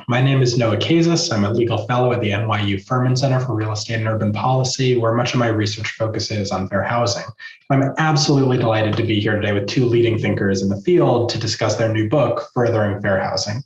My name is Noah Kazis. I'm a legal fellow at the NYU Furman Center for Real Estate and Urban Policy, where much of my research focuses on fair housing. I'm absolutely delighted to be here today with two leading thinkers in the field to discuss their new book, Furthering Fair Housing.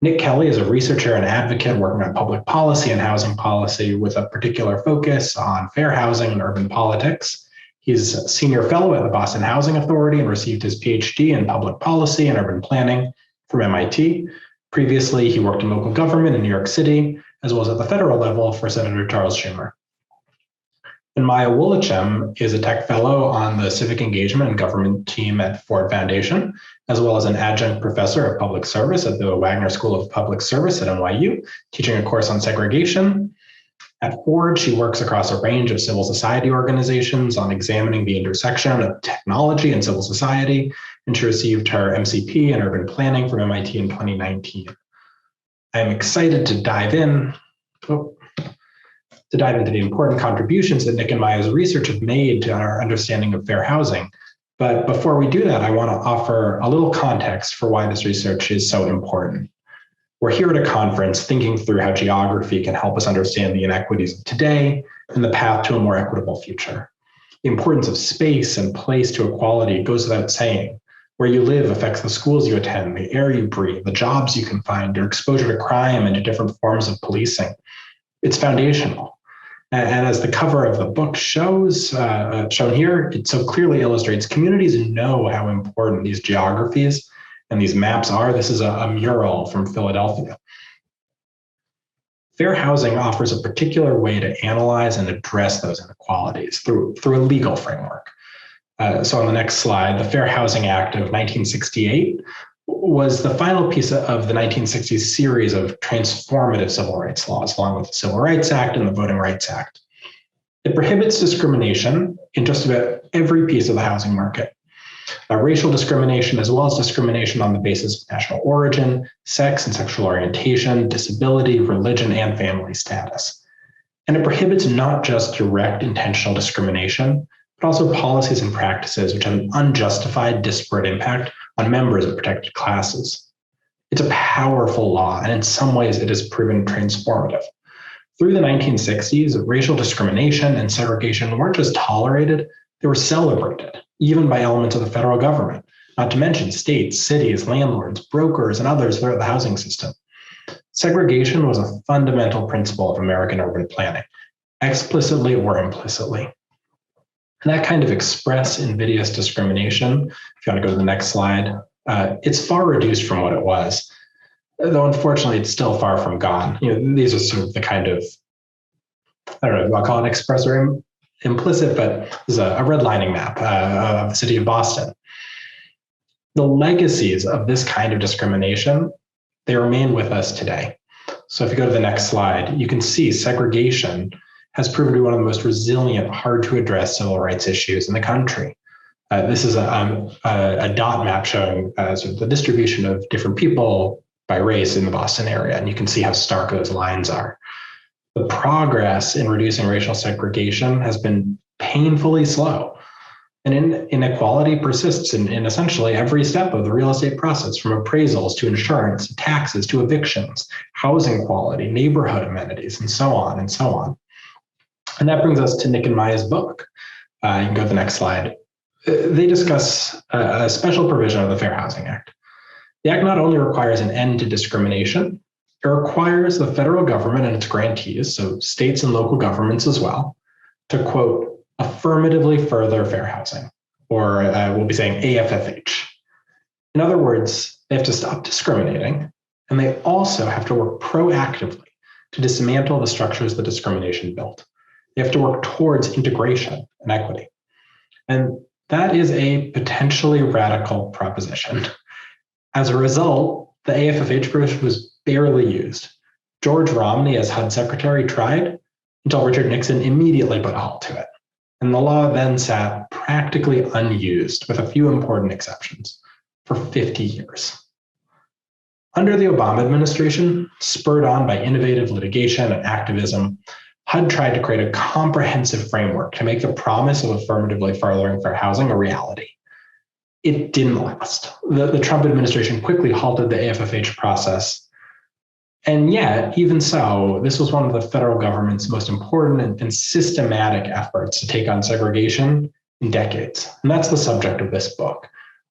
Nick Kelly is a researcher and advocate working on public policy and housing policy with a particular focus on fair housing and urban politics. He's a senior fellow at the Boston Housing Authority and received his PhD in public policy and urban planning from MIT. Previously, he worked in local government in New York City, as well as at the federal level for Senator Charles Schumer. And Maya Woolachem is a tech fellow on the civic engagement and government team at Ford Foundation, as well as an adjunct professor of public service at the Wagner School of Public Service at NYU, teaching a course on segregation. At Ford, she works across a range of civil society organizations on examining the intersection of technology and civil society, and she received her MCP in urban planning from MIT in 2019. I'm excited to dive into the important contributions that Nick and Maya's research have made to our understanding of fair housing. But before we do that, I want to offer a little context for why this research is so important. We're here at a conference thinking through how geography can help us understand the inequities of today and the path to a more equitable future. The importance of space and place to equality goes without saying. Where you live affects the schools you attend, the air you breathe, the jobs you can find, your exposure to crime and to different forms of policing. It's foundational. And as the cover of the book shows, shown here, it so clearly illustrates communities know how important these geographies and these maps are. This is a mural from Philadelphia. Fair housing offers a particular way to analyze and address those inequalities through a legal framework. So on the next slide, the Fair Housing Act of 1968 was the final piece of the 1960s series of transformative civil rights laws, along with the Civil Rights Act and the Voting Rights Act. It prohibits discrimination in just about every piece of the housing market. Racial discrimination, as well as discrimination on the basis of national origin, sex and sexual orientation, disability, religion, and family status. And it prohibits not just direct intentional discrimination, but also policies and practices which have an unjustified disparate impact on members of protected classes. It's a powerful law, and in some ways it has proven transformative. Through the 1960s, racial discrimination and segregation weren't just tolerated, they were celebrated, even by elements of the federal government, not to mention states, cities, landlords, brokers, and others throughout the housing system. Segregation was a fundamental principle of American urban planning, explicitly or implicitly. And that kind of express invidious discrimination, if you want to go to the next slide, it's far reduced from what it was, though unfortunately it's still far from gone. These are sort of the kind of, I don't know if I'll call it express or implicit, but this is a redlining map of the city of Boston. The legacies of this kind of discrimination, they remain with us today. So if you go to the next slide, you can see segregation has proven to be one of the most resilient, hard to address civil rights issues in the country. This is a dot map showing sort of the distribution of different people by race in the Boston area, and you can see how stark those lines are. The progress in reducing racial segregation has been painfully slow, and inequality persists in essentially every step of the real estate process, from appraisals to insurance, to taxes to evictions, housing quality, neighborhood amenities, and so on and so on. And that brings us to Nick and Maya's book. You can go to the next slide. They discuss a special provision of the Fair Housing Act. The act not only requires an end to discrimination, it requires the federal government and its grantees, so states and local governments as well, to, quote, affirmatively further fair housing, or we'll be saying AFFH. In other words, they have to stop discriminating, and they also have to work proactively to dismantle the structures that discrimination built. They have to work towards integration and equity. And that is a potentially radical proposition. As a result, the AFFH provision was barely used. George Romney, as HUD secretary, tried until Richard Nixon immediately put a halt to it. And the law then sat practically unused, with a few important exceptions, for 50 years. Under the Obama administration, spurred on by innovative litigation and activism, HUD tried to create a comprehensive framework to make the promise of affirmatively furthering fair housing a reality. It didn't last. The Trump administration quickly halted the AFFH process, And yet, even so, this was one of the federal government's most important and systematic efforts to take on segregation in decades. And that's the subject of this book.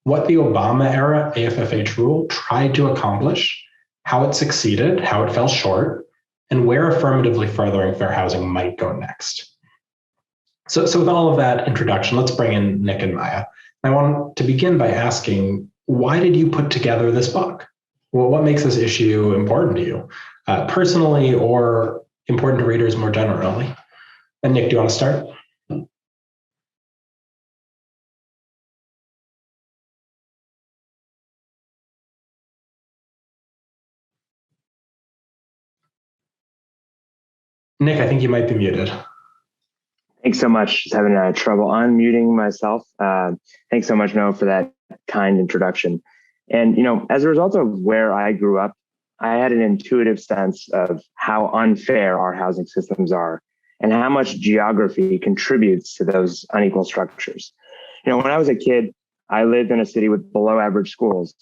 What the Obama era AFFH rule tried to accomplish, how it succeeded, how it fell short, and where affirmatively furthering fair housing might go next. So with all of that introduction, let's bring in Nick and Maya. I want to begin by asking, why did you put together this book? Well, what makes this issue important to you, personally or important to readers more generally? And Nick, do you want to start? Nick, I think you might be muted. Thanks so much. Just having trouble unmuting myself. Thanks so much, Noah, for that kind introduction. And, as a result of where I grew up, I had an intuitive sense of how unfair our housing systems are and how much geography contributes to those unequal structures. When I was a kid, I lived in a city with below average schools,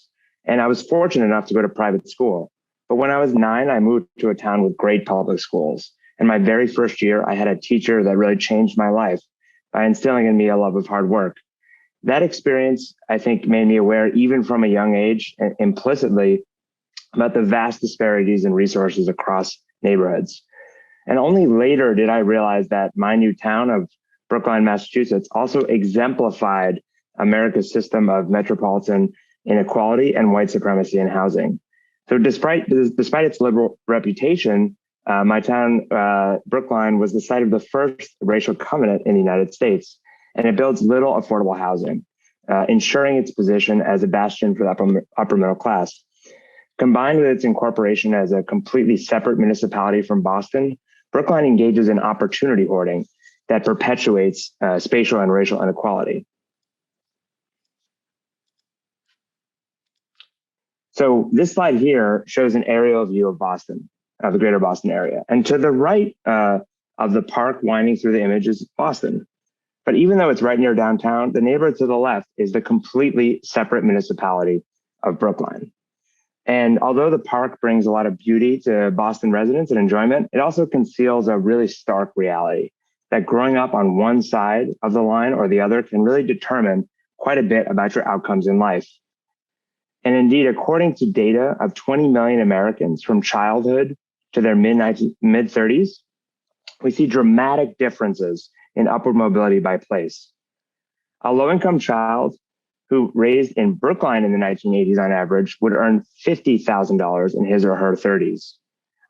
and I was fortunate enough to go to private school. But when I was 9, I moved to a town with great public schools. And my very first year, I had a teacher that really changed my life by instilling in me a love of hard work. That experience, I think, made me aware, even from a young age, implicitly, about the vast disparities in resources across neighborhoods. And only later did I realize that my new town of Brookline, Massachusetts, also exemplified America's system of metropolitan inequality and white supremacy in housing. So despite its liberal reputation, my town, Brookline, was the site of the first racial covenant in the United States, and it builds little affordable housing, ensuring its position as a bastion for the upper middle class. Combined with its incorporation as a completely separate municipality from Boston, Brookline engages in opportunity hoarding that perpetuates spatial and racial inequality. So this slide here shows an aerial view of Boston, of the greater Boston area. And to the right of the park winding through the image is Boston. But even though it's right near downtown, the neighborhood to the left is the completely separate municipality of Brookline. And although the park brings a lot of beauty to Boston residents and enjoyment, it also conceals a really stark reality that growing up on one side of the line or the other can really determine quite a bit about your outcomes in life. And indeed, according to data of 20 million Americans from childhood to their mid-30s, we see dramatic differences in upward mobility by place. A low-income child who raised in Brookline in the 1980s on average would earn $50,000 in his or her 30s.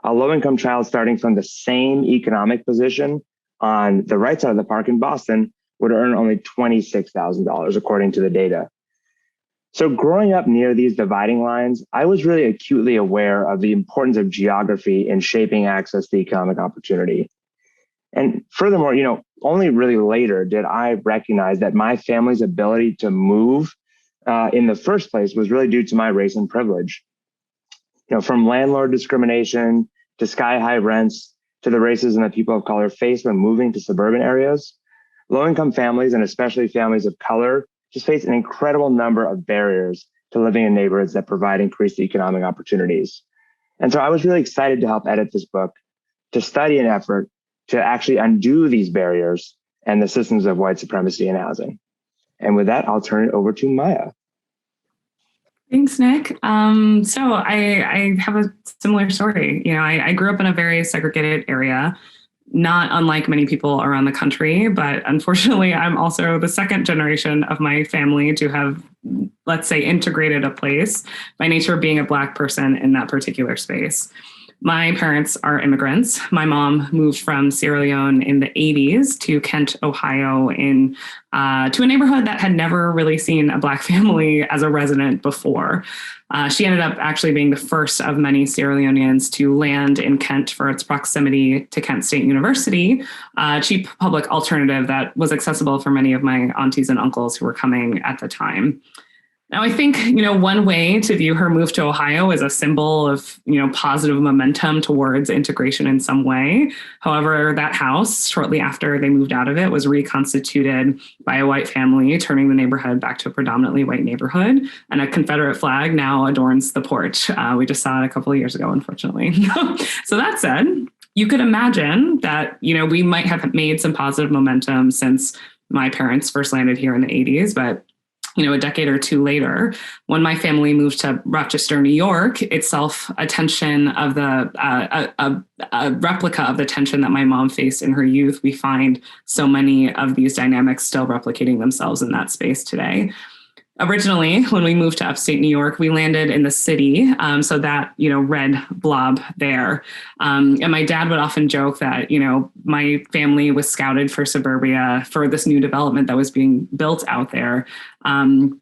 A low-income child starting from the same economic position on the right side of the park in Boston would earn only $26,000 according to the data. So growing up near these dividing lines, I was really acutely aware of the importance of geography in shaping access to economic opportunity. And furthermore, only really later did I recognize that my family's ability to move in the first place was really due to my race and privilege. From landlord discrimination to sky-high rents to the racism that people of color face when moving to suburban areas, low-income families, and especially families of color, just face an incredible number of barriers to living in neighborhoods that provide increased economic opportunities. And so I was really excited to help edit this book, to study an effort to actually undo these barriers and the systems of white supremacy in housing. And with that, I'll turn it over to Maya. Thanks, Nick. So I have a similar story. I grew up in a very segregated area, not unlike many people around the country, but unfortunately, I'm also the second generation of my family to have, let's say, integrated a place by nature of being a Black person in that particular space. My parents are immigrants. My mom moved from Sierra Leone in the 80s to Kent, Ohio, to a neighborhood that had never really seen a Black family as a resident before. She ended up actually being the first of many Sierra Leoneans to land in Kent for its proximity to Kent State University, a cheap public alternative that was accessible for many of my aunties and uncles who were coming at the time. Now, I think, one way to view her move to Ohio is a symbol of, positive momentum towards integration in some way. However, that house, shortly after they moved out of it, was reconstituted by a white family, turning the neighborhood back to a predominantly white neighborhood. And a Confederate flag now adorns the porch. We just saw it a couple of years ago, unfortunately. So that said, you could imagine that, we might have made some positive momentum since my parents first landed here in the 80s, but a decade or two later, when my family moved to Rochester, New York, itself a tension of a replica of the tension that my mom faced in her youth, we find so many of these dynamics still replicating themselves in that space today. Originally, when we moved to upstate New York, we landed in the city. So that, red blob there. And my dad would often joke that, my family was scouted for suburbia for this new development that was being built out there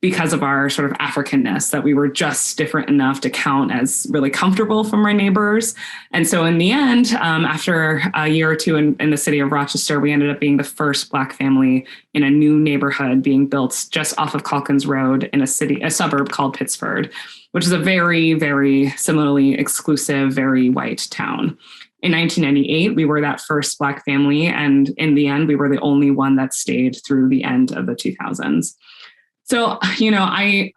because of our sort of Africanness, that we were just different enough to count as really comfortable from our neighbors. And so in the end, after a year or two in the city of Rochester, we ended up being the first Black family in a new neighborhood being built just off of Calkins Road in a suburb called Pittsford, which is a very, very similarly exclusive, very white town. In 1998, we were that first Black family. And in the end, we were the only one that stayed through the end of the 2000s. So, I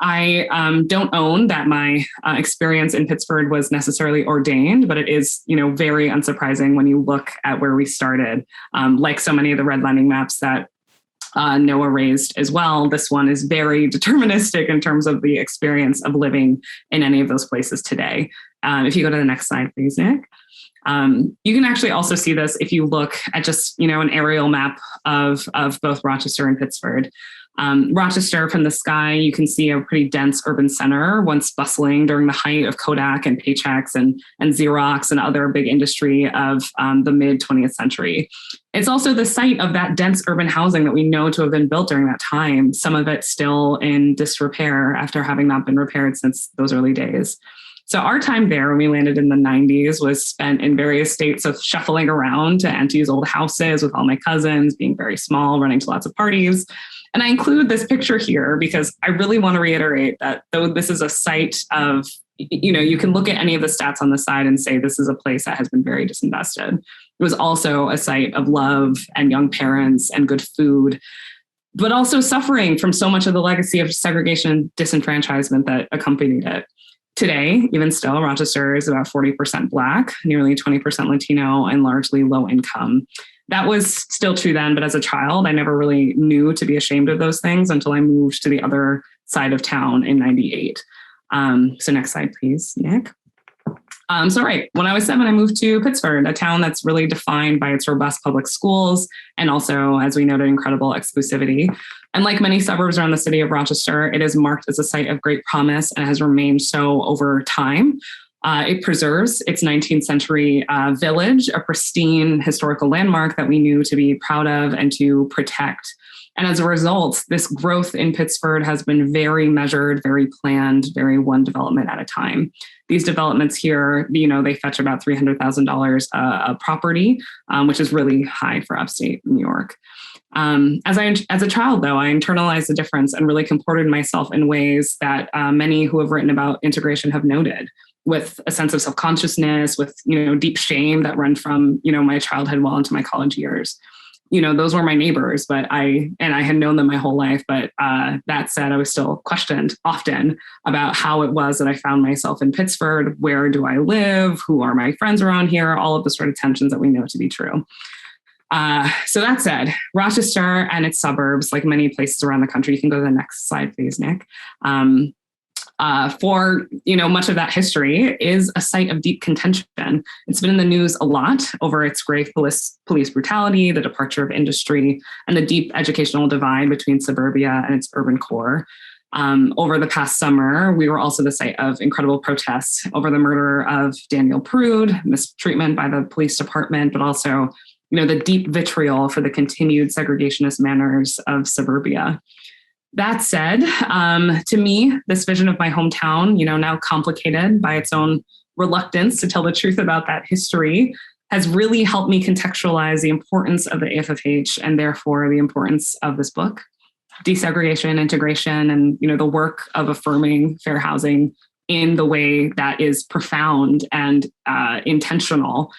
don't own that my experience in Pittsford was necessarily ordained, but it is, very unsurprising when you look at where we started. Like so many of the redlining maps that Noah raised as well, this one is very deterministic in terms of the experience of living in any of those places today. If you go to the next slide, please, Nick. You can actually also see this if you look at just, an aerial map of both Rochester and Pittsford. Rochester from the sky, you can see a pretty dense urban center, once bustling during the height of Kodak and Paychex and Xerox and other big industry of the mid 20th century. It's also the site of that dense urban housing that we know to have been built during that time, some of it still in disrepair after having not been repaired since those early days. So our time there when we landed in the 90s was spent in various states of shuffling around to Auntie's old houses with all my cousins, being very small, running to lots of parties. And I include this picture here because I really want to reiterate that though this is a site of, you can look at any of the stats on the side and say this is a place that has been very disinvested. It was also a site of love and young parents and good food, but also suffering from so much of the legacy of segregation and disenfranchisement that accompanied it. Today, even still, Rochester is about 40% Black, nearly 20% Latino, and largely low income. That was still true then, but as a child, I never really knew to be ashamed of those things until I moved to the other side of town in 98. So next slide, please, Nick. When I was 7, I moved to Pittsford, a town that's really defined by its robust public schools and also, as we noted, incredible exclusivity. And like many suburbs around the city of Rochester, it is marked as a site of great promise and has remained so over time. It preserves its 19th century village, a pristine historical landmark that we knew to be proud of and to protect. And as a result, this growth in Pittsford has been very measured, very planned, very one development at a time. These developments here, they fetch about $300,000 a property, which is really high for upstate New York. As a child, though, I internalized the difference and really comported myself in ways that many who have written about integration have noted, with a sense of self-consciousness, with, deep shame that run from, my childhood well into my college years. Those were my neighbors, but I had known them my whole life. But that said, I was still questioned often about how it was that I found myself in Pittsford. Where do I live? Who are my friends around here? All of the sort of tensions that we know to be true. So that said, Rochester and its suburbs, like many places around the country, you can go to the next slide, please, Nick. For much of that history is a site of deep contention. It's been in the news a lot over its grave police brutality, the departure of industry, and the deep educational divide between suburbia and its urban core. Over the past summer, we were also the site of incredible protests over the murder of Daniel Prude, mistreatment by the police department, but also the deep vitriol for the continued segregationist manners of suburbia. That said, to me, this vision of my hometown, now complicated by its own reluctance to tell the truth about that history, has really helped me contextualize the importance of the AFFH and therefore the importance of this book. desegregation, integration, and the work of affirming fair housing in the way that is profound and intentional.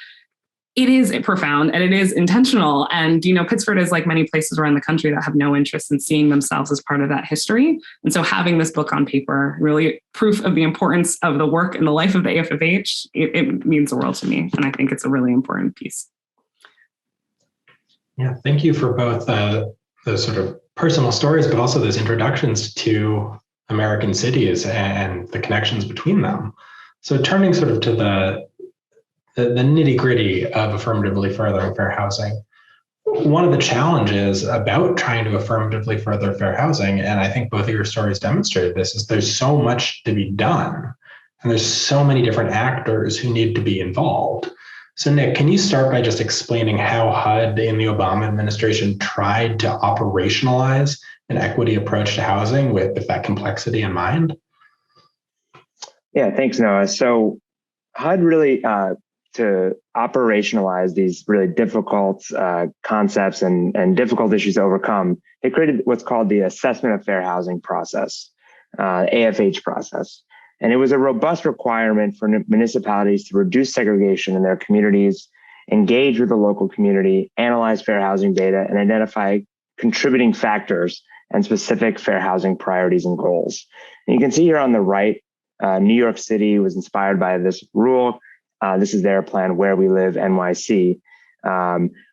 It is profound and it is intentional. And, Pittsford is like many places around the country that have no interest in seeing themselves as part of that history. And so having this book on paper, really proof of the importance of the work and the life of the AFFH, it means the world to me. And I think it's a really important piece. Yeah, thank you for both those sort of personal stories, but also those introductions to American cities and the connections between them. So turning sort of to the nitty gritty of affirmatively furthering fair housing, one of the challenges about trying to affirmatively further fair housing, and I think both of your stories demonstrated this, is there's so much to be done. And there's so many different actors who need to be involved. So Nick, can you start by just explaining how HUD in the Obama administration tried to operationalize an equity approach to housing with that complexity in mind? Yeah, thanks, Noah. So HUD really, to operationalize these really difficult concepts and difficult issues to overcome, they created what's called the Assessment of Fair Housing process, AFFH process. And it was a robust requirement for municipalities to reduce segregation in their communities, engage with the local community, analyze fair housing data, and identify contributing factors and specific fair housing priorities and goals. And you can see here on the right, New York City was inspired by this rule. This is their plan, Where We Live NYC,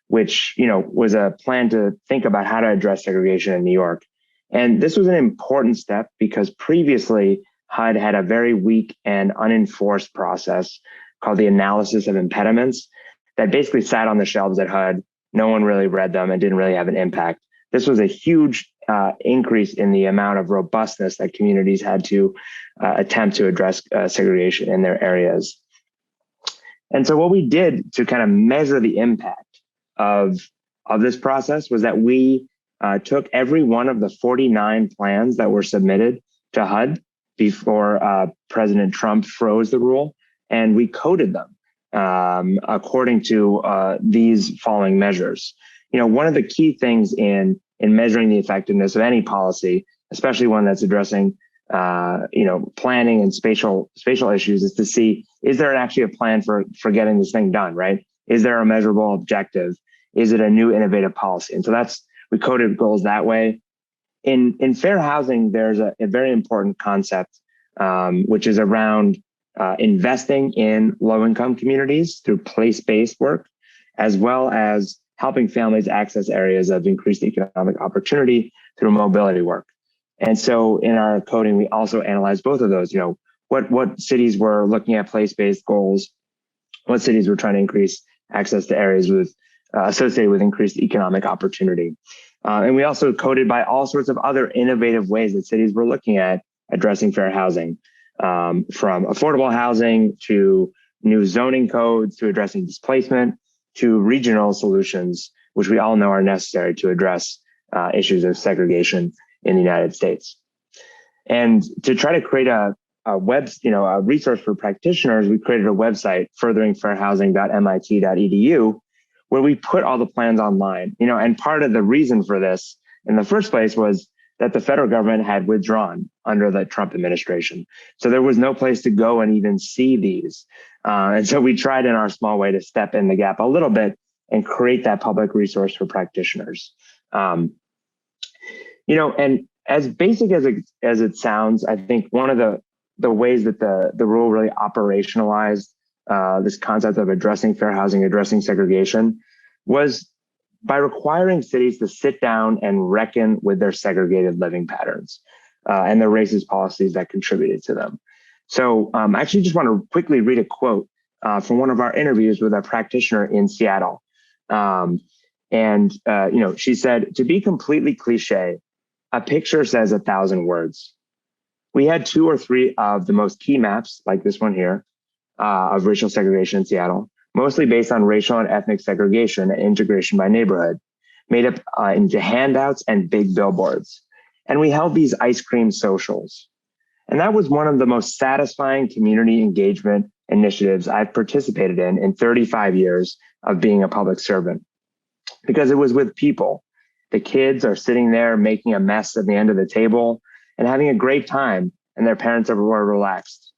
which was a plan to think about how to address segregation in New York. And this was an important step because previously HUD had a very weak and unenforced process called the analysis of impediments that basically sat on the shelves at HUD. No one really read them and didn't really have an impact. This was a huge increase in the amount of robustness that communities had to attempt to address segregation in their areas. And so what we did to kind of measure the impact of this process was that we took every one of the 49 plans that were submitted to HUD before President Trump froze the rule, and we coded them according to these following measures. One of the key things in measuring the effectiveness of any policy, especially one that's addressing planning and spatial issues, is to see, is there actually a plan for getting this thing done, right? Is there a measurable objective? Is it a new innovative policy? And so we coded goals that way. In fair housing, there's a very important concept, which is around investing in low-income communities through place-based work, as well as helping families access areas of increased economic opportunity through mobility work. And so in our coding, we also analyzed both of those. What cities were looking at place-based goals, what cities were trying to increase access to areas associated with increased economic opportunity. And we also coded by all sorts of other innovative ways that cities were looking at addressing fair housing, from affordable housing to new zoning codes to addressing displacement to regional solutions, which we all know are necessary to address issues of segregation in the United States. And to try to create a resource for practitioners, we created a website, furtheringfairhousing.mit.edu, where we put all the plans online. And part of the reason for this in the first place was that the federal government had withdrawn under the Trump administration. So there was no place to go and even see these. And so we tried in our small way to step in the gap a little bit and create that public resource for practitioners. And as basic as it sounds, I think one of the ways that the rule really operationalized this concept of addressing fair housing, addressing segregation, was by requiring cities to sit down and reckon with their segregated living patterns and the racist policies that contributed to them. So I actually just want to quickly read a quote from one of our interviews with a practitioner in Seattle. She said, "To be completely cliche, a picture says 1,000 words. We had 2 or 3 of the most key maps, like this one here, of racial segregation in Seattle, mostly based on racial and ethnic segregation and integration by neighborhood, made up into handouts and big billboards. And we held these ice cream socials. And that was one of the most satisfying community engagement initiatives I've participated in 35 years of being a public servant, because it was with people. The kids are sitting there making a mess at the end of the table and having a great time, and their parents were relaxed.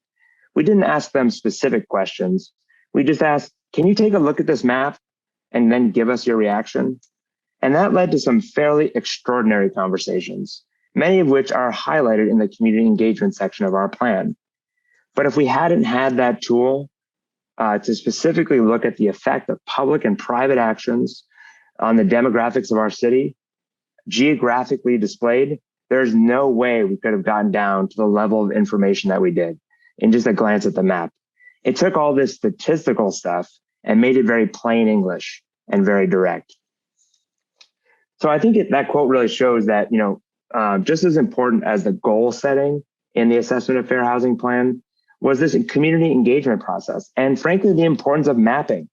We didn't ask them specific questions. We just asked, can you take a look at this map and then give us your reaction? And that led to some fairly extraordinary conversations, many of which are highlighted in the community engagement section of our plan. But if we hadn't had that tool to specifically look at the effect of public and private actions on the demographics of our city, geographically displayed, there's no way we could have gotten down to the level of information that we did in just a glance at the map. It took all this statistical stuff and made it very plain English and very direct. So I think that quote really shows that, just as important as the goal setting in the assessment of fair housing plan was this community engagement process. And frankly, the importance of mapping,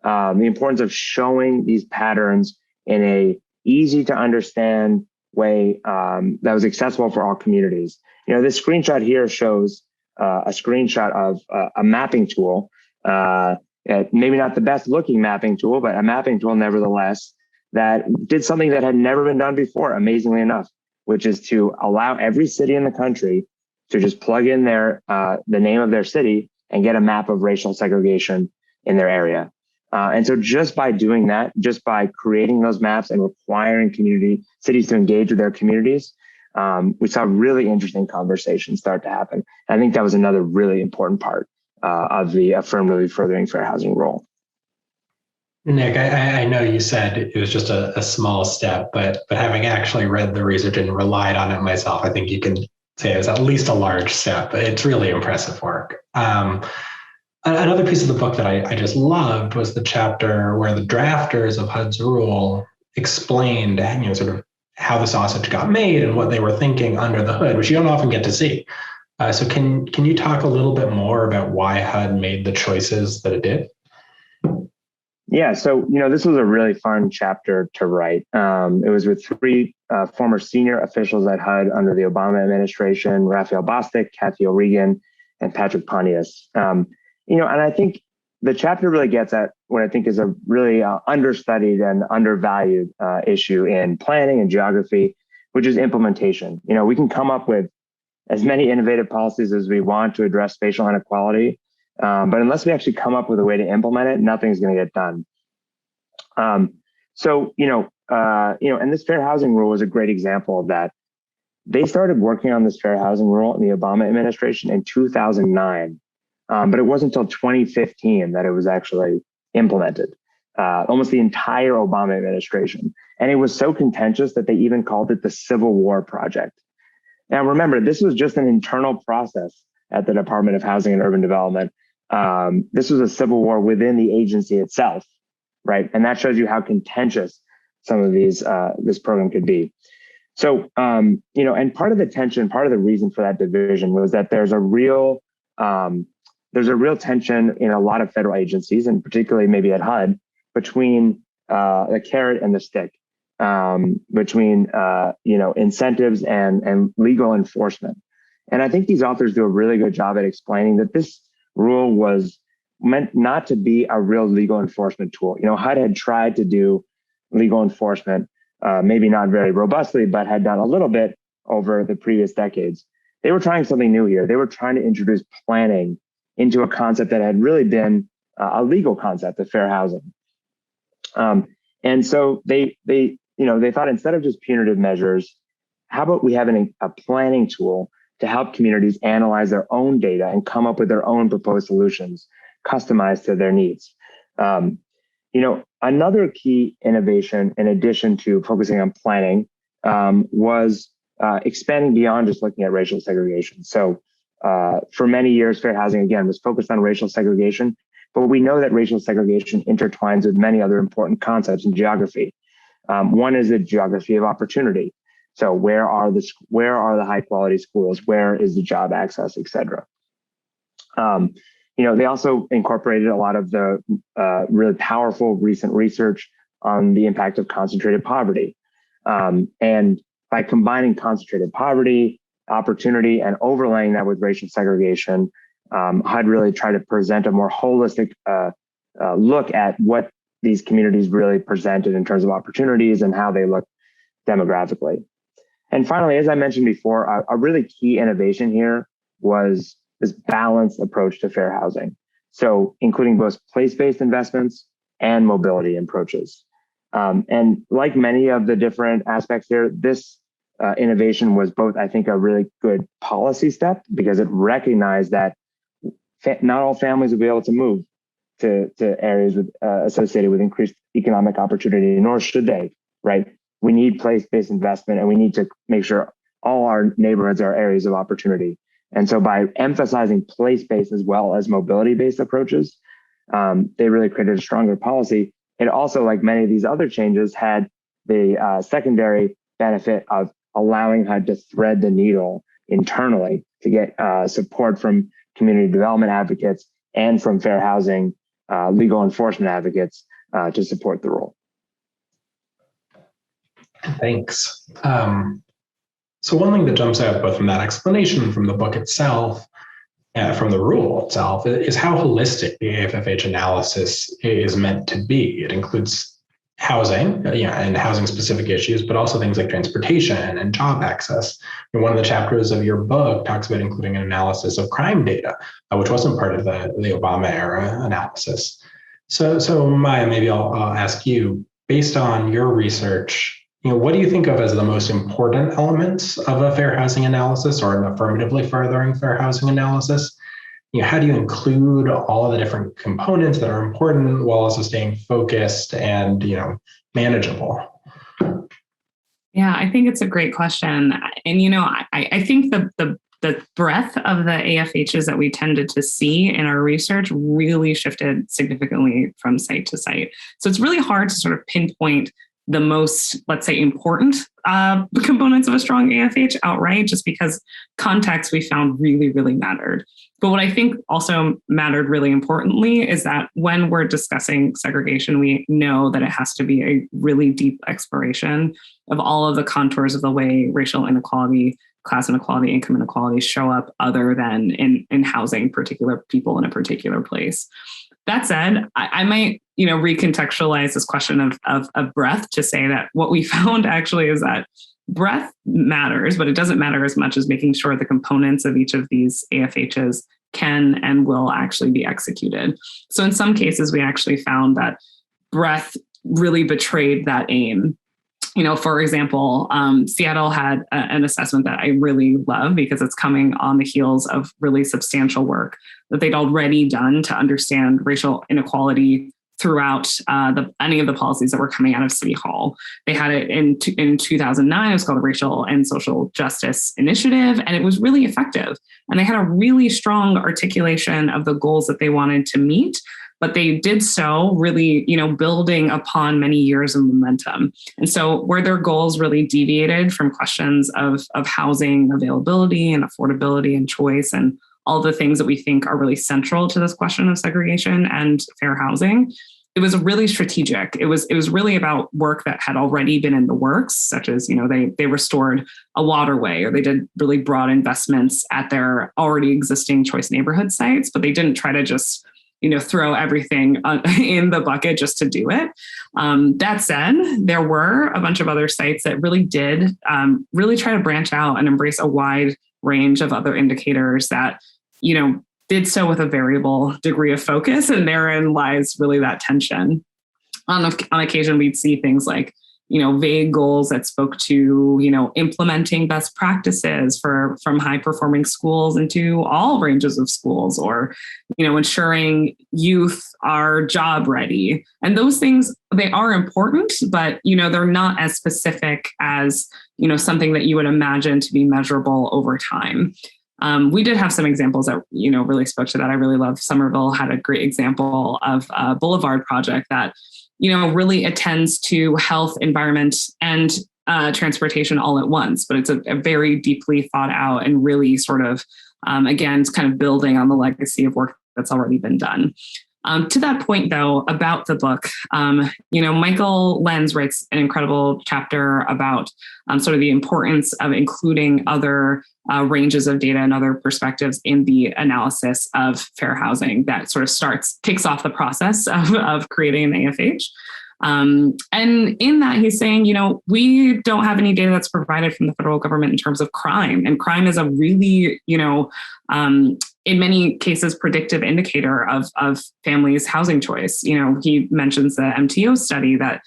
the importance of showing these patterns in a easy to understand way that was accessible for all communities. This screenshot here shows a screenshot of a mapping tool, maybe not the best looking mapping tool, but a mapping tool nevertheless, that did something that had never been done before, amazingly enough, which is to allow every city in the country to just plug in the name of their city and get a map of racial segregation in their area. And so just by doing that, just by creating those maps and requiring cities to engage with their communities, we saw really interesting conversations start to happen. And I think that was another really important part of the affirmatively furthering fair housing role. Nick, I know you said it was just a small step, but having actually read the research and relied on it myself, I think you can say it was at least a large step. It's really impressive work. Another piece of the book that I just loved was the chapter where the drafters of HUD's rule explained, sort of how the sausage got made and what they were thinking under the hood, which you don't often get to see. So can you talk a little bit more about why HUD made the choices that it did? Yeah, so this was a really fun chapter to write. It was with three former senior officials at HUD under the Obama administration: Raphael Bostic, Kathy O'Regan, and Patrick Pontius. And I think the chapter really gets at what I think is a really understudied and undervalued issue in planning and geography, which is implementation. We can come up with as many innovative policies as we want to address spatial inequality, but unless we actually come up with a way to implement it, nothing's going to get done. And this fair housing rule was a great example of that. They started working on this fair housing rule in the Obama administration in 2009, but it wasn't until 2015 that it was actually implemented, almost the entire Obama administration. And it was so contentious that they even called it the Civil War Project. Now, remember, this was just an internal process at the Department of Housing and Urban Development. This was a civil war within the agency itself, right? And that shows you how contentious some of this program could be. So, and part of the tension, part of the reason for that division was that there's a real tension in a lot of federal agencies, and particularly maybe at HUD, between the carrot and the stick, between incentives and legal enforcement. And I think these authors do a really good job at explaining that this rule was meant not to be a real legal enforcement tool. HUD had tried to do legal enforcement, maybe not very robustly, but had done a little bit over the previous decades. They were trying something new here. They were trying to introduce planning into a concept that had really been a legal concept of fair housing. And so they thought, instead of just punitive measures, how about we have a planning tool to help communities analyze their own data and come up with their own proposed solutions customized to their needs. Another key innovation, in addition to focusing on planning, was expanding beyond just looking at racial segregation. So for many years, fair housing, again, was focused on racial segregation, but we know that racial segregation intertwines with many other important concepts in geography. One is the geography of opportunity. So where are the high quality schools? Where is the job access, et cetera? They also incorporated a lot of the really powerful recent research on the impact of concentrated poverty. And by combining concentrated poverty, opportunity, and overlaying that with racial segregation, HUD really tried to present a more holistic look at what these communities really presented in terms of opportunities and how they look demographically. And finally, as I mentioned before, a really key innovation here was this balanced approach to fair housing. So including both place-based investments and mobility approaches. And like many of the different aspects here, this innovation was both, I think, a really good policy step because it recognized that not all families will be able to move to areas associated with increased economic opportunity, nor should they, right? We need place-based investment, and we need to make sure all our neighborhoods are areas of opportunity. And so by emphasizing place-based as well as mobility-based approaches, they really created a stronger policy. It also, like many of these other changes, had the secondary benefit of allowing HUD to thread the needle internally to get support from community development advocates and from fair housing legal enforcement advocates to support the rule. Thanks. So one thing that jumps out both from that explanation, from the book itself, from the rule itself, is how holistic the AFFH analysis is meant to be. It includes housing, and housing-specific issues, but also things like transportation and job access. And one of the chapters of your book talks about including an analysis of crime data, which wasn't part of the Obama era analysis. So Maya, maybe I'll ask you, based on your research, what do you think of as the most important elements of a fair housing analysis or an affirmatively furthering fair housing analysis? How do you include all of the different components that are important while also staying focused and, manageable? Yeah, I think it's a great question. And, I think the breadth of the AFHs that we tended to see in our research really shifted significantly from site to site. So it's really hard to sort of pinpoint the most, let's say, important components of a strong AFH outright, just because context we found really, really mattered. But what I think also mattered really importantly is that when we're discussing segregation, we know that it has to be a really deep exploration of all of the contours of the way racial inequality, class inequality, income inequality show up other than in housing particular people in a particular place. That said, I might, recontextualize this question of breadth to say that what we found actually is that breadth matters, but it doesn't matter as much as making sure the components of each of these AFHs can and will actually be executed. So in some cases, we actually found that breadth really betrayed that aim. For example, Seattle had an assessment that I really love because it's coming on the heels of really substantial work that they'd already done to understand racial inequality throughout any of the policies that were coming out of City Hall. They had it in 2009. It was called the Racial and Social Justice Initiative, and it was really effective. And they had a really strong articulation of the goals that they wanted to meet, but they did so really, building upon many years of momentum. And so where their goals really deviated from questions of housing availability and affordability and choice and all the things that we think are really central to this question of segregation and fair housing, it was really strategic. It was really about work that had already been in the works, such as, they restored a waterway, or they did really broad investments at their already existing choice neighborhood sites, but they didn't try to just throw everything in the bucket just to do it. That said, there were a bunch of other sites that really did really try to branch out and embrace a wide range of other indicators that, did so with a variable degree of focus. And therein lies really that tension. On occasion, we'd see things like, vague goals that spoke to, implementing best practices from high performing schools into all ranges of schools, or, ensuring youth are job ready. And those things, they are important, but, they're not as specific as, something that you would imagine to be measurable over time. We did have some examples that, really spoke to that. I really love Somerville had a great example of a Boulevard project that, really attends to health, environment, and transportation all at once. But it's a very deeply thought out and really sort of, again, it's kind of building on the legacy of work that's already been done. To that point, though, about the book, Michael Lenz writes an incredible chapter about sort of the importance of including other ranges of data and other perspectives in the analysis of fair housing that sort of kicks off the process of creating an AFH. And in that, he's saying, we don't have any data that's provided from the federal government in terms of crime. And crime is a really, in many cases, predictive indicator of families' housing choice. He mentions the MTO study that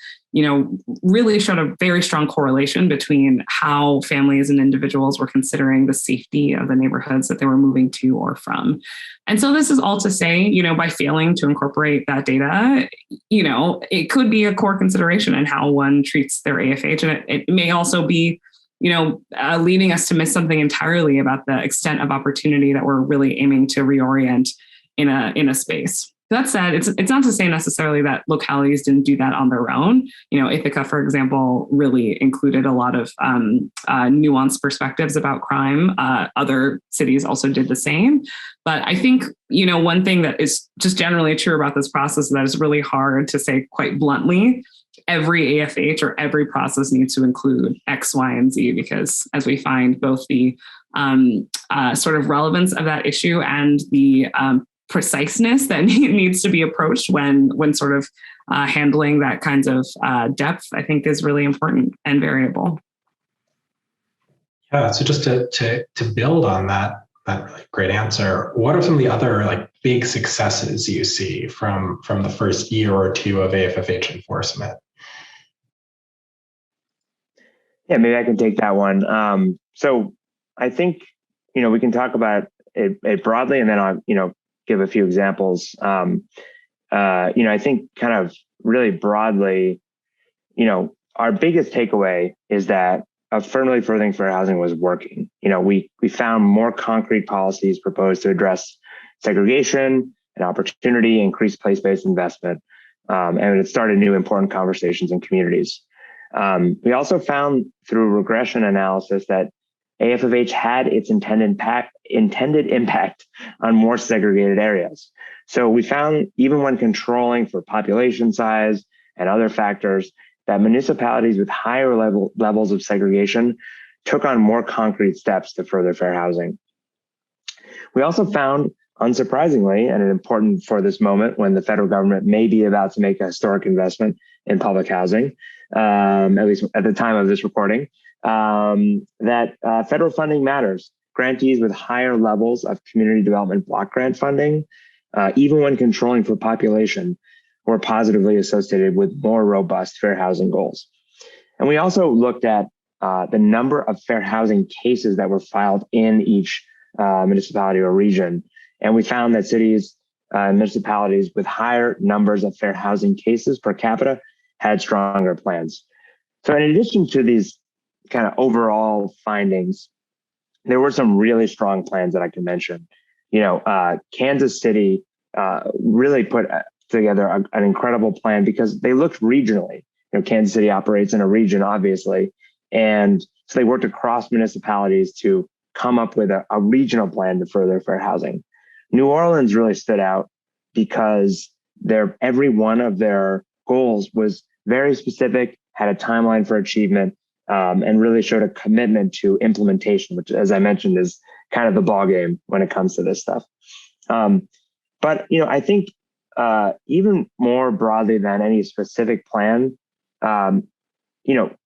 really showed a very strong correlation between how families and individuals were considering the safety of the neighborhoods that they were moving to or from. And so this is all to say, by failing to incorporate that data, it could be a core consideration in how one treats their AFH. And it may also be, leading us to miss something entirely about the extent of opportunity that we're really aiming to reorient in a space. That said, it's not to say necessarily that localities didn't do that on their own. Ithaca, for example, really included a lot of nuanced perspectives about crime. Other cities also did the same. But I think, one thing that is just generally true about this process that is really hard to say quite bluntly, every AFH or every process needs to include X, Y, and Z, because as we find both the sort of relevance of that issue and the preciseness that needs to be approached when sort of handling that kinds of depth, I think is really important and variable. Yeah, so just to build on that really great answer, what are some of the other big successes you see from the first year or two of AFFH enforcement? Yeah, maybe I can take that one. So I think, we can talk about it broadly, and then I'll, give a few examples. I think kind of really broadly, our biggest takeaway is that affirmatively furthering fair housing was working. We found more concrete policies proposed to address segregation and opportunity, increase place-based investment, and it started new important conversations in communities. We also found through regression analysis that AFFH had its intended impact on more segregated areas. So we found, even when controlling for population size and other factors, that municipalities with higher levels of segregation took on more concrete steps to further fair housing. We also found, unsurprisingly, and important for this moment when the federal government may be about to make a historic investment in public housing, at least at the time of this recording, that federal funding matters. Grantees with higher levels of community development block grant funding, even when controlling for population, were positively associated with more robust fair housing goals. And we also looked at the number of fair housing cases that were filed in each municipality or region. And we found that cities and municipalities with higher numbers of fair housing cases per capita had stronger plans. So in addition to these kind of overall findings, there were some really strong plans that I can mention. Kansas City really put together an incredible plan because they looked regionally. Kansas City operates in a region, obviously. And so they worked across municipalities to come up with a regional plan to further fair housing. New Orleans really stood out because every one of their goals was very specific, had a timeline for achievement, and really showed a commitment to implementation, which, as I mentioned, is kind of the ballgame when it comes to this stuff. But I think even more broadly than any specific plan,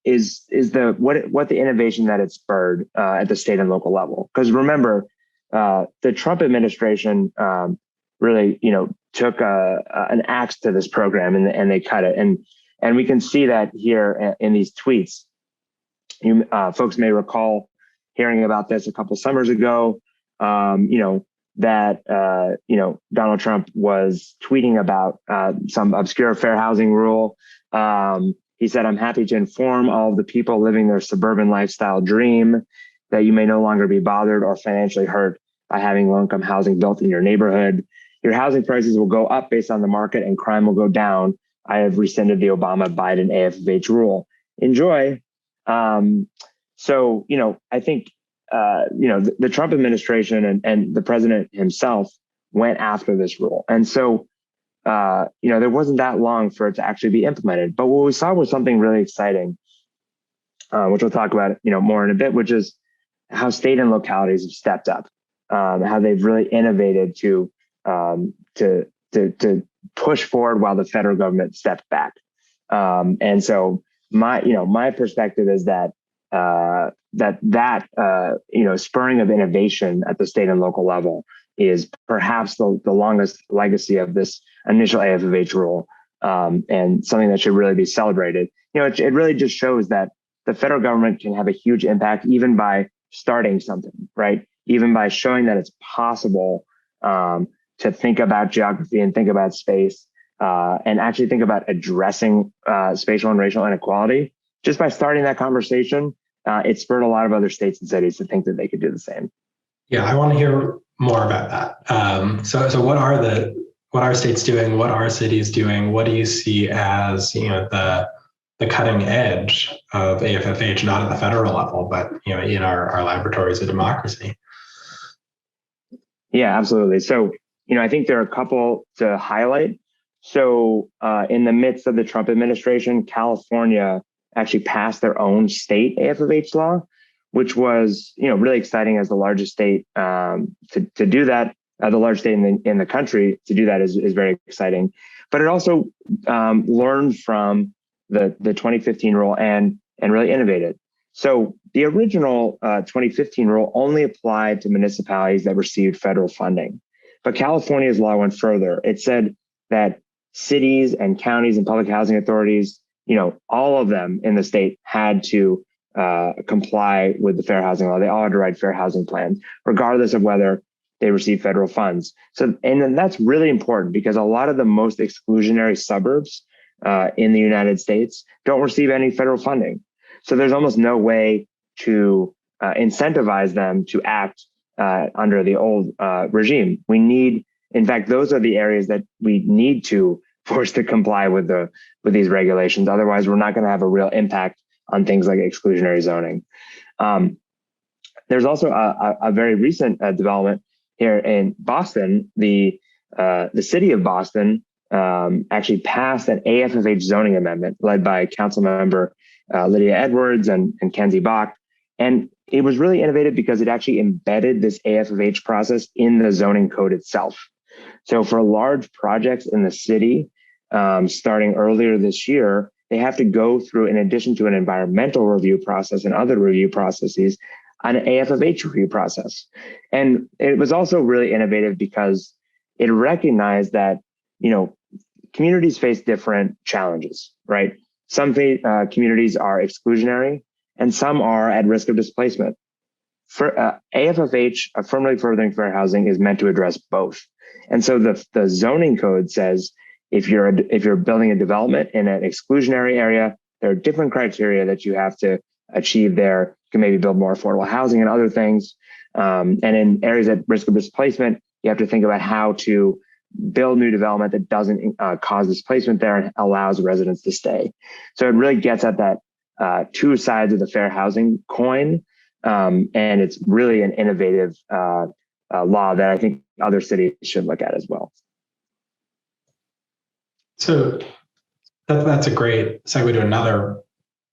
is what the innovation that it spurred at the state and local level. Because remember, the Trump administration really, took an axe to this program and they cut it, and we can see that here in these tweets. You folks may recall hearing about this a couple summers ago. That Donald Trump was tweeting about some obscure fair housing rule. He said, "I'm happy to inform all of the people living their suburban lifestyle dream that you may no longer be bothered or financially hurt by having low-income housing built in your neighborhood. Your housing prices will go up based on the market and crime will go down. I have rescinded the Obama-Biden AFFH rule. Enjoy." So, I think, the Trump administration and the president himself went after this rule. And so, there wasn't that long for it to actually be implemented. But what we saw was something really exciting, which we'll talk about, more in a bit, which is how state and localities have stepped up, how they've really innovated to push forward while the federal government stepped back. And so my perspective is that spurring of innovation at the state and local level is perhaps the longest legacy of this initial AFFH rule, and something that should really be celebrated. It really just shows that the federal government can have a huge impact even by starting something, right? Even by showing that it's possible to think about geography and think about space, and actually think about addressing spatial and racial inequality. Just by starting that conversation, it spurred a lot of other states and cities to think that they could do the same. Yeah, I want to hear more about that. So what are states doing? What are cities doing? What do you see as the cutting edge of AFFH, not at the federal level, but in our laboratories of democracy? Yeah, absolutely. So I think there are a couple to highlight. So in the midst of the Trump administration, California actually passed their own state AFFH law, which was really exciting as the largest state to do that. The largest state in the country to do that is very exciting. But it also learned from the 2015 rule and really innovated. So the original 2015 rule only applied to municipalities that received federal funding. But California's law went further. It said that cities and counties and public housing authorities, all of them in the state had to comply with the fair housing law. They all had to write fair housing plans, regardless of whether they receive federal funds. So, and then that's really important because a lot of the most exclusionary suburbs in the United States don't receive any federal funding. So there's almost no way to incentivize them to act under the old regime. In fact, those are the areas that we need to force to comply with these regulations. Otherwise, we're not going to have a real impact on things like exclusionary zoning. There's also a very recent development here in Boston. The city of Boston actually passed an AFFH zoning amendment led by Council Member Lydia Edwards and Kenzie Bach. And it was really innovative because it actually embedded this AFFH process in the zoning code itself. So for large projects in the city, starting earlier this year, they have to go through, in addition to an environmental review process and other review processes, an AFFH review process. And it was also really innovative because it recognized that, communities face different challenges, right? Some communities are exclusionary and some are at risk of displacement. For AFFH, affirmatively furthering fair housing, is meant to address both. And so the zoning code says if you're building a development in an exclusionary area, there are different criteria that you have to achieve there. You can maybe build more affordable housing and other things. And in areas at risk of displacement, you have to think about how to build new development that doesn't cause displacement there and allows residents to stay. So it really gets at that two sides of the fair housing coin. And it's really an innovative law that I think other cities should look at as well. So that's a great segue to another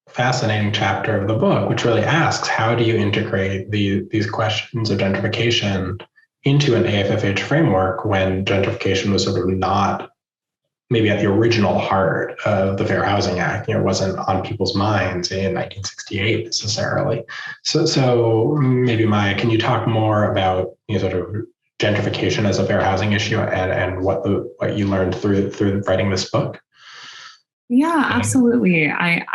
fascinating chapter of the book, which really asks, how do you integrate these questions of gentrification into an AFFH framework when gentrification was sort of not maybe at the original heart of the Fair Housing Act? It wasn't on people's minds in 1968 necessarily. So maybe Maya, can you talk more about sort of gentrification as a fair housing issue and what you learned through writing this book? Yeah, absolutely. I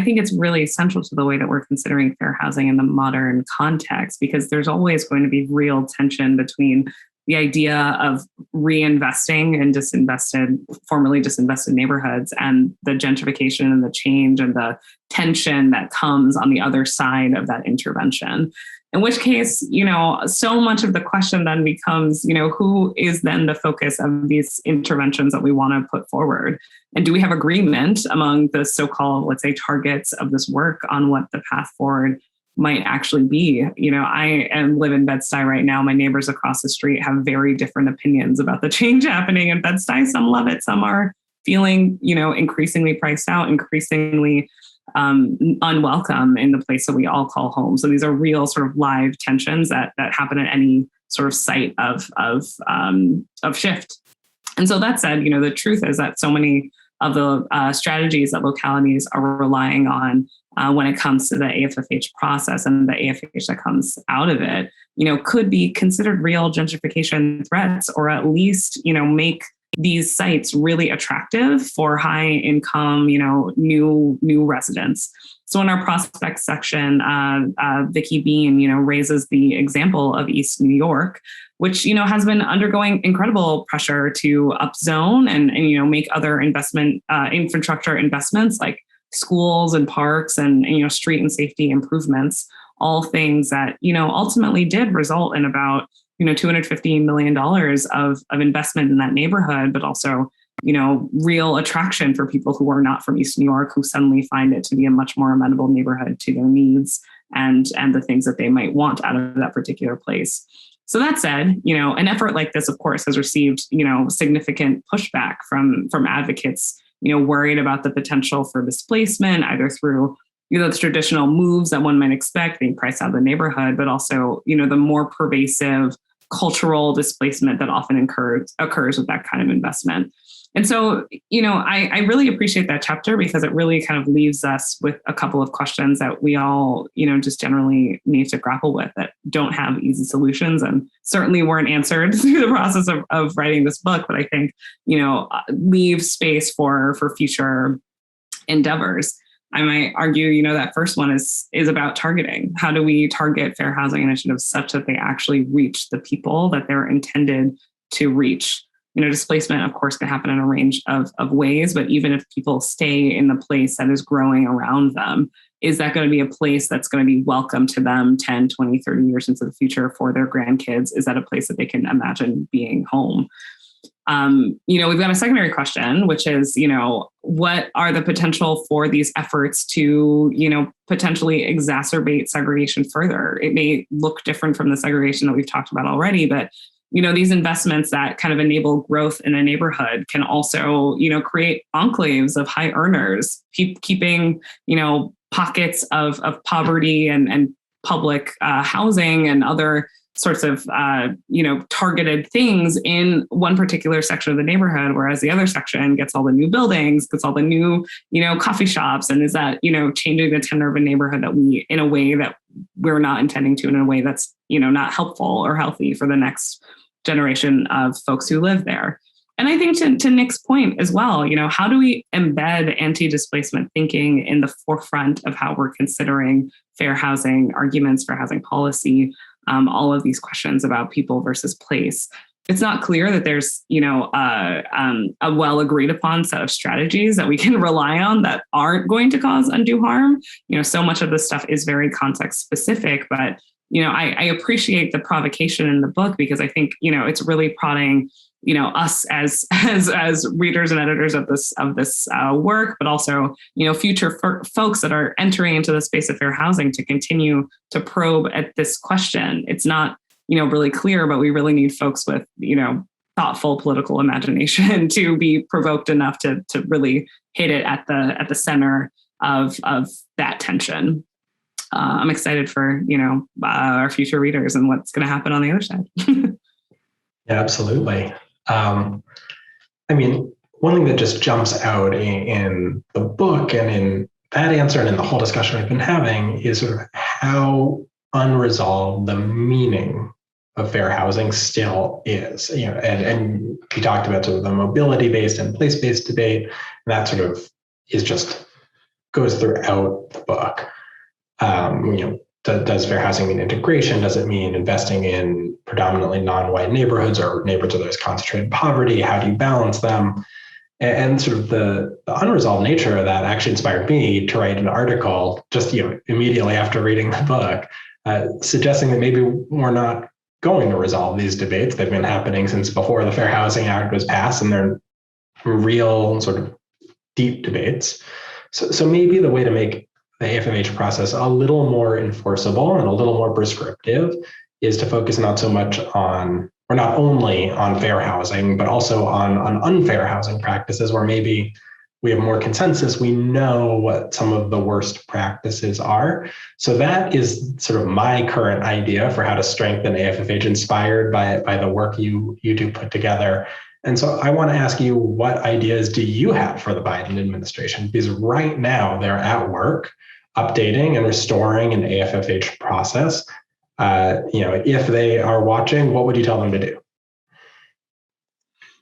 think it's really essential to the way that we're considering fair housing in the modern context, because there's always going to be real tension between the idea of reinvesting in formerly disinvested neighborhoods and the gentrification and the change and the tension that comes on the other side of that intervention. In which case, so much of the question then becomes, who is then the focus of these interventions that we want to put forward? And do we have agreement among the so-called, let's say, targets of this work on what the path forward might actually be? I live in Bed-Stuy right now. My neighbors across the street have very different opinions about the change happening in Bed-Stuy. Some love it. Some are feeling, increasingly priced out, increasingly unwelcome in the place that we all call home. So these are real sort of live tensions that happen at any sort of site of shift. And so that said, the truth is that so many the strategies that localities are relying on when it comes to the AFFH process and the AFFH that comes out of it, could be considered real gentrification threats, or at least, make these sites really attractive for high income, new residents. So in our prospects section, Vicki Bean, raises the example of East New York, which, has been undergoing incredible pressure to upzone and make other infrastructure investments like schools and parks and street and safety improvements, all things that, ultimately did result in about, $250 million of investment in that neighborhood, but also, real attraction for people who are not from East New York, who suddenly find it to be a much more amenable neighborhood to their needs and the things that they might want out of that particular place. So that said, an effort like this, of course, has received, significant pushback from advocates, worried about the potential for displacement, either through the traditional moves that one might expect being priced out of the neighborhood, but also, the more pervasive cultural displacement that often occurs with that kind of investment. And so, I really appreciate that chapter because it really kind of leaves us with a couple of questions that we all, just generally need to grapple with that don't have easy solutions and certainly weren't answered through the process of writing this book, but I think, leave space for future endeavors. I might argue, that first one is about targeting. How do we target fair housing initiatives such that they actually reach the people that they're intended to reach? Displacement, of course, can happen in a range of ways, but even if people stay in the place that is growing around them, is that going to be a place that's going to be welcome to them 10, 20, 30 years into the future for their grandkids? Is that a place that they can imagine being home? We've got a secondary question, which is, what are the potential for these efforts to, potentially exacerbate segregation further? It may look different from the segregation that we've talked about already, but these investments that kind of enable growth in a neighborhood can also, create enclaves of high earners, keeping, pockets of poverty and public housing and other sorts of, targeted things in one particular section of the neighborhood, whereas the other section gets all the new buildings, gets all the new, coffee shops. And is that, changing the tenor of a neighborhood that in a way that we're not intending to, in a way that's, not helpful or healthy for the next generation of folks who live there. And I think to Nick's point as well, how do we embed anti-displacement thinking in the forefront of how we're considering fair housing arguments, fair housing policy, all of these questions about people versus place? It's not clear that there's, a well agreed upon set of strategies that we can rely on that aren't going to cause undue harm. So much of this stuff is very context specific, but I appreciate the provocation in the book because I think, it's really prodding, us as readers and editors of this work, but also, future folks that are entering into the space of fair housing to continue to probe at this question. It's not, really clear, but we really need folks with, thoughtful political imagination to be provoked enough to really hit it at the center of that tension. I'm excited for, our future readers and what's going to happen on the other side. Yeah, absolutely. One thing that just jumps out in the book and in that answer and in the whole discussion we've been having is sort of how unresolved the meaning of fair housing still is. And we talked about sort of the mobility-based and place-based debate, and that sort of goes throughout the book. Does fair housing mean integration? Does it mean investing in predominantly non-white neighborhoods or neighborhoods where there's concentrated poverty? How do you balance them? And sort of the unresolved nature of that actually inspired me to write an article just immediately after reading the book, suggesting that maybe we're not going to resolve these debates. They've been happening since before the Fair Housing Act was passed, and they're real sort of deep debates. So maybe the way to make the AFFH process a little more enforceable and a little more prescriptive is to focus not so much on, or not only on fair housing, but also on unfair housing practices where maybe we have more consensus. We know what some of the worst practices are. So that is sort of my current idea for how to strengthen AFFH, inspired by the work you do put together. And so I want to ask you, what ideas do you have for the Biden administration? Because right now they're at work updating and restoring an AFFH process. If they are watching, what would you tell them to do?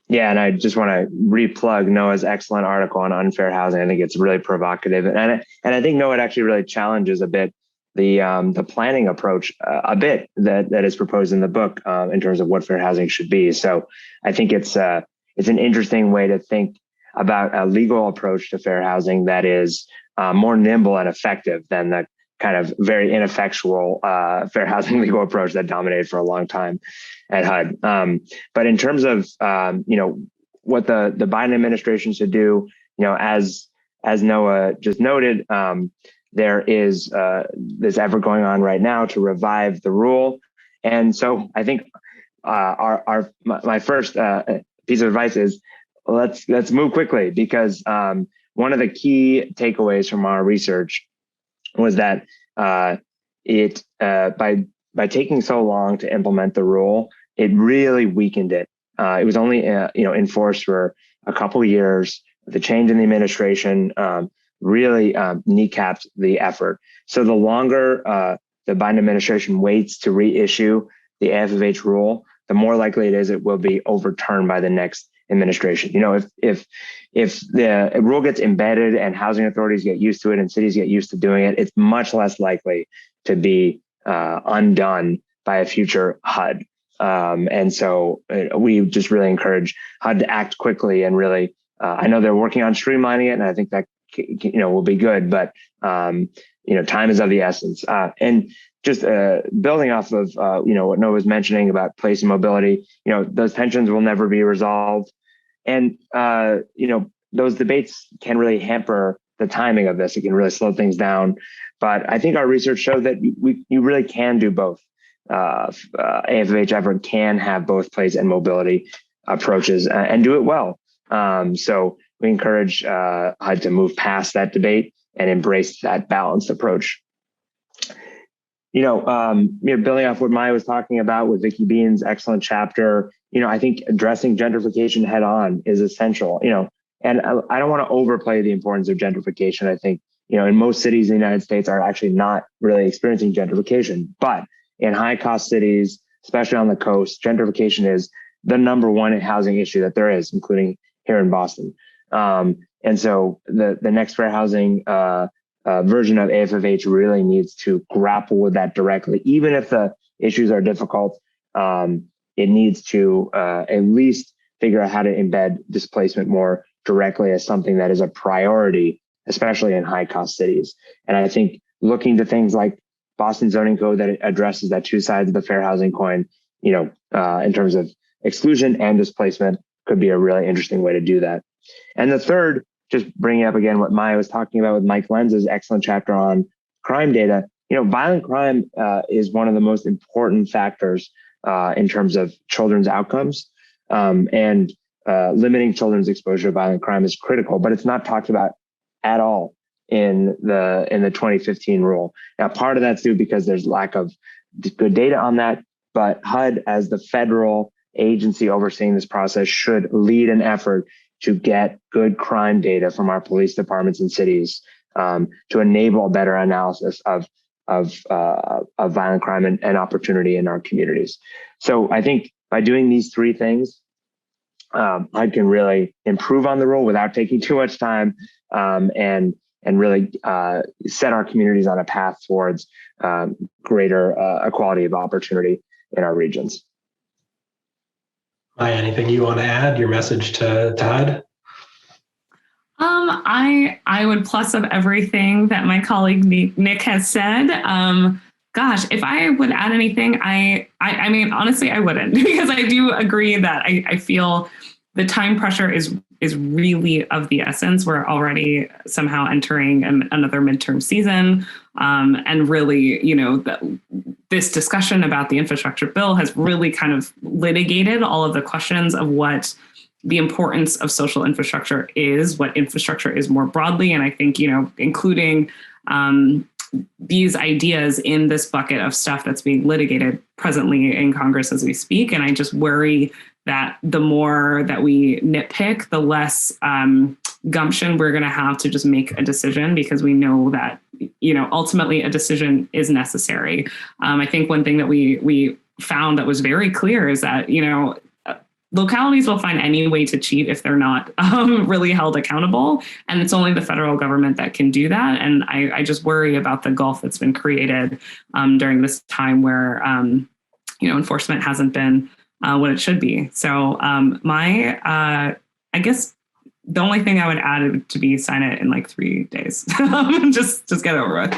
Yeah, and I just want to replug Noah's excellent article on unfair housing. I think it's really provocative, and I think Noah actually really challenges a bit the planning approach a bit that is proposed in the book in terms of what fair housing should be. So I think it's an interesting way to think about a legal approach to fair housing that is more nimble and effective than the kind of very ineffectual fair housing legal approach that dominated for a long time at HUD. But in terms of what the Biden administration should do, as Noah just noted, there is this effort going on right now to revive the rule, and so I think my first piece of advice is let's move quickly, because one of the key takeaways from our research was that by taking so long to implement the rule, it really weakened it. It was only enforced for a couple of years. The change in the administration really kneecapped the effort. So the longer the Biden administration waits to reissue the AFFH rule, the more likely it is it will be overturned by the next administration. If the rule gets embedded and housing authorities get used to it and cities get used to doing it, it's much less likely to be undone by a future HUD. And so we just really encourage HUD to act quickly and really, I know they're working on streamlining it, and I think that will be good, but time is of the essence. And just building off of what Noah was mentioning about place and mobility, those tensions will never be resolved. And, those debates can really hamper the timing of this. It can really slow things down. But I think our research showed that you really can do both. AFFH effort can have both place and mobility approaches and do it well. So we encourage HUD to move past that debate and embrace that balanced approach. Building off what Maya was talking about with Vicky Bean's excellent chapter, I think addressing gentrification head on is essential, and I don't want to overplay the importance of gentrification. I think, in most cities in the United States are actually not really experiencing gentrification, but in high cost cities, especially on the coast, gentrification is the number one housing issue that there is, including here in Boston. And so the next fair housing version of AFFH really needs to grapple with that directly. Even if the issues are difficult, it needs to at least figure out how to embed displacement more directly as something that is a priority, especially in high cost cities. And I think looking to things like Boston zoning code that addresses that two sides of the fair housing coin, in terms of exclusion and displacement, could be a really interesting way to do that. And the third, just bringing up again what Maya was talking about with Mike Lenz's excellent chapter on crime data, violent crime is one of the most important factors in terms of children's outcomes, and limiting children's exposure to violent crime is critical, but it's not talked about at all in the 2015 rule. Now, part of that's due because there's lack of good data on that, but HUD, as the federal agency overseeing this process, should lead an effort to get good crime data from our police departments and cities to enable better analysis of violent crime and opportunity in our communities. So I think by doing these three things, HUD can really improve on the rule without taking too much time, and really set our communities on a path towards greater equality of opportunity in our regions. Maya, anything you want to add? Your message to HUD? I would plus up everything that my colleague Nick has said. Gosh, if I would add anything, I mean, honestly, I wouldn't, because I do agree that I feel the time pressure is really of the essence. We're already somehow entering another midterm season. And really, this discussion about the infrastructure bill has really kind of litigated all of the questions of what the importance of social infrastructure is, what infrastructure is more broadly. And I think, including these ideas in this bucket of stuff that's being litigated presently in Congress as we speak. And I just worry that the more that we nitpick, the less gumption we're going to have to just make a decision, because we know that, ultimately a decision is necessary. I think one thing that we found that was very clear is that, localities will find any way to cheat if they're not really held accountable. And it's only the federal government that can do that. And I just worry about the gulf that's been created during this time where, enforcement hasn't been what it should be. So I guess the only thing I would add would to be sign it in like 3 days, just get it over with.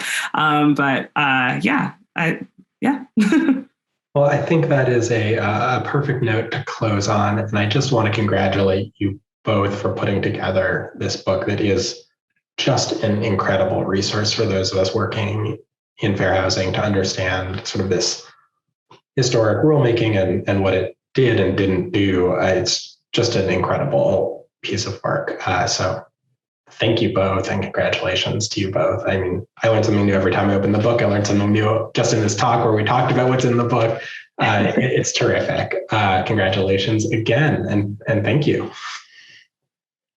Yeah. Well, I think that is a perfect note to close on. And I just want to congratulate you both for putting together this book that is just an incredible resource for those of us working in fair housing to understand sort of this historic rulemaking and what it did and didn't do. It's just an incredible piece of work. So thank you both, and congratulations to you both. I mean, I learned something new every time I open the book. I learned something new just in this talk where we talked about what's in the book. It's terrific. Congratulations again, and thank you.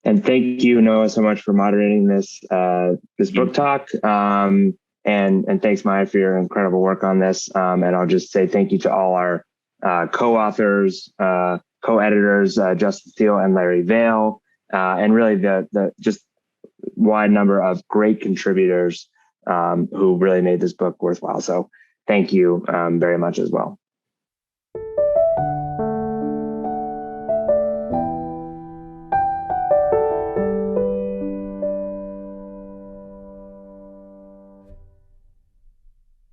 And thank you, Noah, so much for moderating this book talk. And thanks, Maya, for your incredible work on this. And I'll just say thank you to all our co-authors, co-editors, Justin Steele and Larry Vail, and really the just wide number of great contributors who really made this book worthwhile. So thank you very much as well.